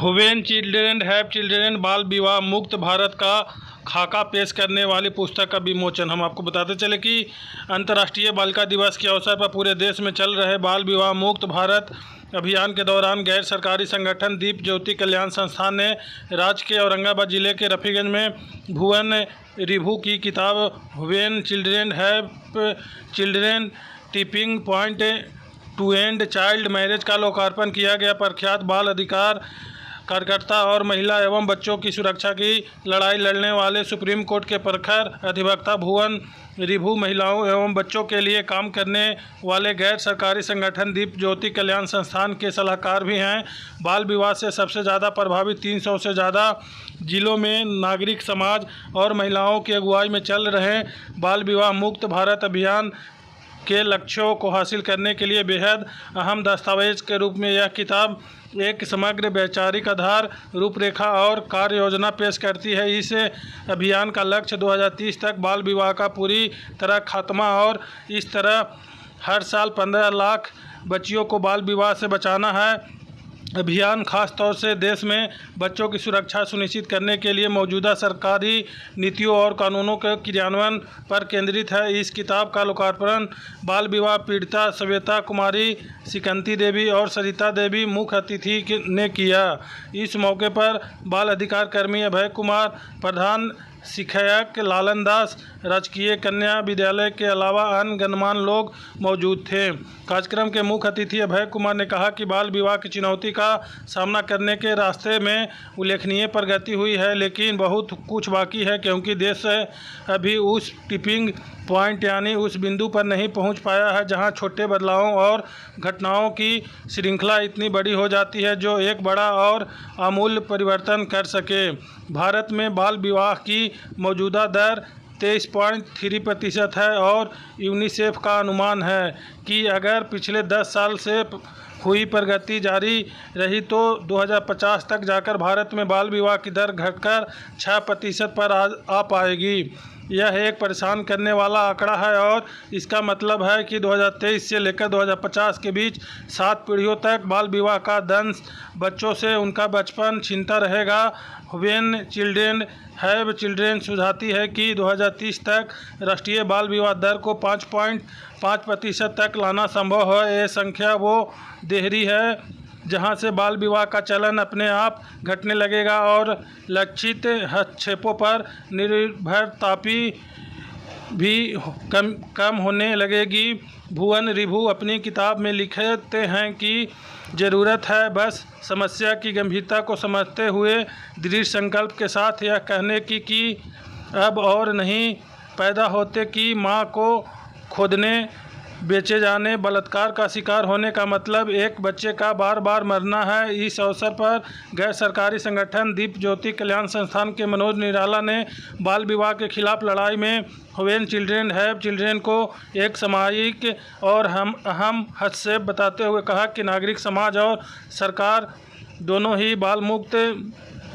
When children have children, बाल विवाह मुक्त भारत का खाका पेश करने वाली पुस्तक का विमोचन। हम आपको बताते चले कि अंतर्राष्ट्रीय बालिका दिवस के अवसर पर पूरे देश में चल रहे बाल विवाह मुक्त भारत अभियान के दौरान गैर सरकारी संगठन दीप ज्योति कल्याण संस्थान ने राज्य के औरंगाबाद जिले के रफीगंज में भुवन रिभू की किताब when children have children tipping point two and child marriage का लोकार्पण किया गया। प्रख्यात बाल अधिकार कार्यकर्ता और महिला एवं बच्चों की सुरक्षा की लड़ाई लड़ने वाले सुप्रीम कोर्ट के प्रखर अधिवक्ता भुवन रिभू महिलाओं एवं बच्चों के लिए काम करने वाले गैर सरकारी संगठन दीप ज्योति कल्याण संस्थान के सलाहकार भी हैं। बाल विवाह से सबसे ज़्यादा प्रभावित 300 से ज़्यादा जिलों में नागरिक समाज और महिलाओं की अगुवाई में चल रहे बाल विवाह मुक्त भारत अभियान के लक्ष्यों को हासिल करने के लिए बेहद अहम दस्तावेज के रूप में यह किताब एक समग्र वैचारिक आधार, रूपरेखा और कार्य योजना पेश करती है। इस अभियान का लक्ष्य 2030 तक बाल विवाह का पूरी तरह खात्मा और इस तरह हर साल 15 लाख बच्चियों को बाल विवाह से बचाना है। अभियान खास तौर से देश में बच्चों की सुरक्षा सुनिश्चित करने के लिए मौजूदा सरकारी नीतियों और कानूनों के क्रियान्वयन पर केंद्रित है। इस किताब का लोकार्पण बाल विवाह पीड़िता सविता कुमारी, सिकंती देवी और सरिता देवी मुख्य अतिथि ने किया। इस मौके पर बाल अधिकार कर्मी अभय कुमार, प्रधान शिक्षक लालन दास, राजकीय कन्या विद्यालय के अलावा अन्य गणमान्य लोग मौजूद थे। कार्यक्रम के मुख्य अतिथि अभय कुमार ने कहा कि बाल विवाह की चुनौती का सामना करने के रास्ते में उल्लेखनीय प्रगति हुई है, लेकिन बहुत कुछ बाकी है क्योंकि देश अभी उस टिपिंग पॉइंट यानी उस बिंदु पर नहीं पहुंच पाया है जहां छोटे बदलावों और घटनाओं की श्रृंखला इतनी बड़ी हो जाती है जो एक बड़ा और आमूल परिवर्तन कर सके। भारत में बाल विवाह की मौजूदा दर 23.3% है और यूनिसेफ का अनुमान है कि अगर पिछले 10 साल से हुई प्रगति जारी रही तो 2050 तक जाकर भारत में बाल विवाह की दर घटकर 6% पर आ पाएगी। यह एक परेशान करने वाला आंकड़ा है और इसका मतलब है कि 2023 से लेकर 2050 के बीच 7 पीढ़ियों तक बाल विवाह का दंश बच्चों से उनका बचपन छीनता रहेगा। व्हेन चिल्ड्रेन हैव चिल्ड्रेन सुझाती है कि 2030 तक राष्ट्रीय बाल विवाह दर को 5.5% तक लाना संभव है। ये संख्या वो देहरी है जहां से बाल विवाह का चलन अपने आप घटने लगेगा और लक्षित हस्तक्षेपों पर निर्भरता भी कम होने लगेगी। भुवन रिभू अपनी किताब में लिखते हैं कि ज़रूरत है बस समस्या की गंभीरता को समझते हुए दृढ़ संकल्प के साथ यह कहने की कि अब और नहीं पैदा होते कि माँ को खोदने, बेचे जाने, बलात्कार का शिकार होने का मतलब एक बच्चे का बार बार मरना है। इस अवसर पर गैर सरकारी संगठन दीप ज्योति कल्याण संस्थान के मनोज निराला ने बाल विवाह के खिलाफ लड़ाई में व्हेन चिल्ड्रेन हैव चिल्ड्रेन को एक सामाजिक और अहम हस्तक्षेप बताते हुए कहा कि नागरिक समाज और सरकार दोनों ही बाल मुक्त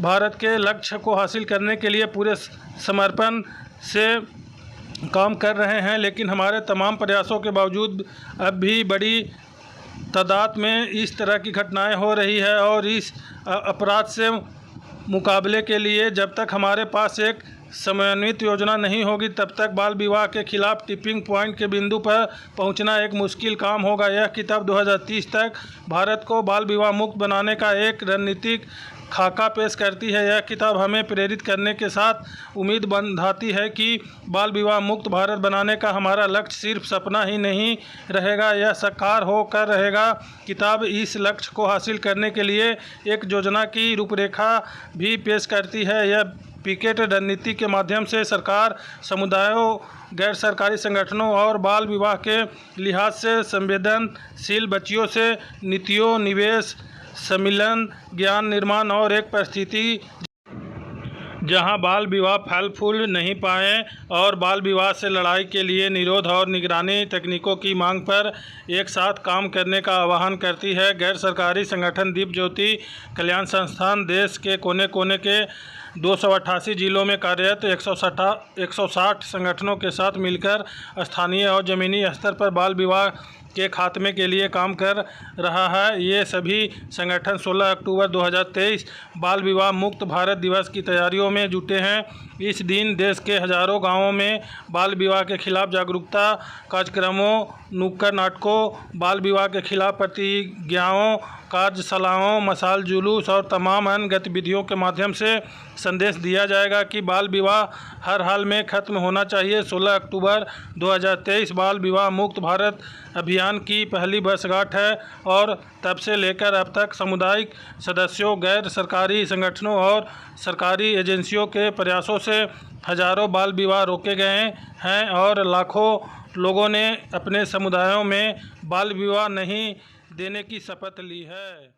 भारत के लक्ष्य को हासिल करने के लिए पूरे समर्पण से काम कर रहे हैं, लेकिन हमारे तमाम प्रयासों के बावजूद अब भी बड़ी तादाद में इस तरह की घटनाएं हो रही है और इस अपराध से मुकाबले के लिए जब तक हमारे पास एक समन्वित योजना नहीं होगी तब तक बाल विवाह के खिलाफ टिपिंग पॉइंट के बिंदु पर पहुंचना एक मुश्किल काम होगा। यह किताब 2030 तक भारत को बाल विवाह मुक्त बनाने का एक रणनीतिक खाका पेश करती है। यह किताब हमें प्रेरित करने के साथ उम्मीद बंधाती है कि बाल विवाह मुक्त भारत बनाने का हमारा लक्ष्य सिर्फ सपना ही नहीं रहेगा, यह साकार होकर रहेगा। किताब इस लक्ष्य को हासिल करने के लिए एक योजना की रूपरेखा भी पेश करती है। यह पिकेट रणनीति के माध्यम से सरकार, समुदायों, गैर सरकारी संगठनों और बाल विवाह के लिहाज से संवेदनशील बच्चियों से नीतियों, निवेश, सम्मिलन, ज्ञान निर्माण और एक परिस्थिति जहां बाल विवाह फल फूल नहीं पाए और बाल विवाह से लड़ाई के लिए निरोध और निगरानी तकनीकों की मांग पर एक साथ काम करने का आह्वान करती है। गैर सरकारी संगठन दीप ज्योति कल्याण संस्थान देश के कोने कोने के 288 जिलों में कार्यरत 160 संगठनों के साथ मिलकर स्थानीय और ज़मीनी स्तर पर बाल विवाह के खात्मे के लिए काम कर रहा है। ये सभी संगठन 16 अक्टूबर 2023 बाल विवाह मुक्त भारत दिवस की तैयारियों में जुटे हैं। इस दिन देश के हजारों गांवों में बाल विवाह के खिलाफ जागरूकता कार्यक्रमों, नुक्कड़ नाटकों, बाल विवाह के खिलाफ प्रतिज्ञाओं, कार्यशालाओं, मशाल जुलूस और तमाम अन्य गतिविधियों के माध्यम से संदेश दिया जाएगा कि बाल विवाह हर हाल में खत्म होना चाहिए। 16 अक्टूबर 2023 बाल विवाह मुक्त भारत अभियान की पहली वर्षगांठ है और तब से लेकर अब तक सामुदायिक सदस्यों, गैर सरकारी संगठनों और सरकारी एजेंसियों के प्रयासों से हजारों बाल विवाह रोके गए हैं और लाखों लोगों ने अपने समुदायों में बाल विवाह नहीं देने की शपथ ली है।